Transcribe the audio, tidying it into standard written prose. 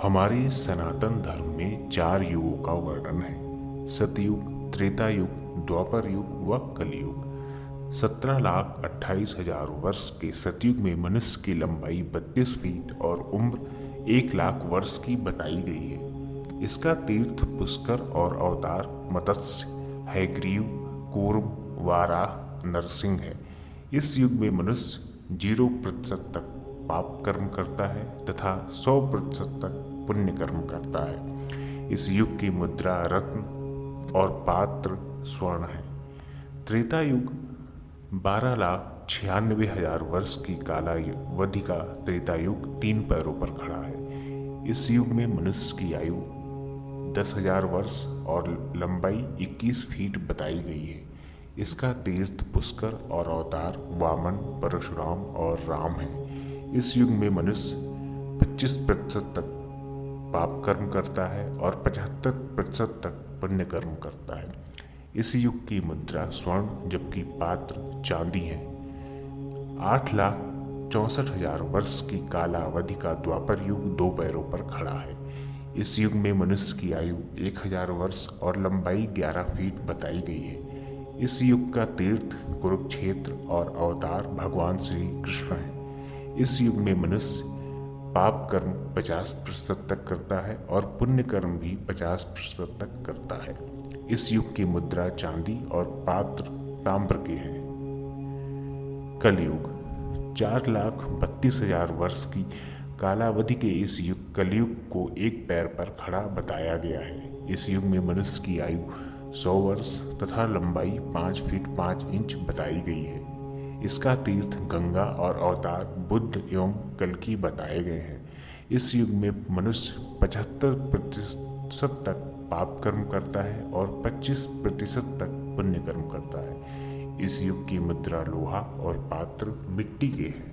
हमारे सनातन धर्म में 4 युगों का वर्णन है। सतयुग, त्रेता युग, द्वापर युग व कलयुग। 17,28,000 वर्ष के सतयुग में मनुष्य की लंबाई 32 फीट और उम्र 1,00,000 वर्ष की बताई गई है। इसका तीर्थ पुष्कर और अवतार मत्स्य, हयग्रीव, कूर्म, वाराह, नरसिंह है। इस युग में मनुष्य 0% तक पाप कर्म करता है तथा 100% तक पुण्य कर्म करता है। इस युग की मुद्रा रत्न और पात्र स्वर्ण है। त्रेता युग 12,96,000 वर्ष की कालावधि का त्रेता युग 3 पैरों पर खड़ा है। इस युग में मनुष्य की आयु 10,000 वर्ष और लंबाई 21 फीट बताई गई है। इसका तीर्थ पुष्कर और अवतार वामन, परशुराम और राम है। इस युग में मनुष्य 25% तक पाप कर्म करता है और 75% तक पुण्य कर्म करता है। इस युग की मुद्रा स्वर्ण जबकि पात्र चांदी है। 8,64,000 वर्ष की कालावधि का द्वापर युग 2 पैरों पर खड़ा है। इस युग में मनुष्य की आयु 1,000 वर्ष और लंबाई 11 फीट बताई गई है। इस युग का तीर्थ कुरुक्षेत्र और अवतार भगवान श्री कृष्ण है। इस युग में मनुष्य पाप कर्म 50% तक करता है और पुण्य कर्म भी 50% तक करता है। इस युग की मुद्रा चांदी और पात्र ताम्र के हैं। कलयुग 4,32,000 वर्ष की कालावधि के इस युग कलयुग को 1 पैर पर खड़ा बताया गया है। इस युग में मनुष्य की आयु 100 वर्ष तथा लंबाई 5 फीट 5 इंच बताई गई है। इसका तीर्थ गंगा और अवतार बुद्ध एवं कल्कि बताए गए हैं। इस युग में मनुष्य 75% तक पाप कर्म करता है और 25% तक पुण्य कर्म करता है। इस युग की मुद्रा लोहा और पात्र मिट्टी के हैं।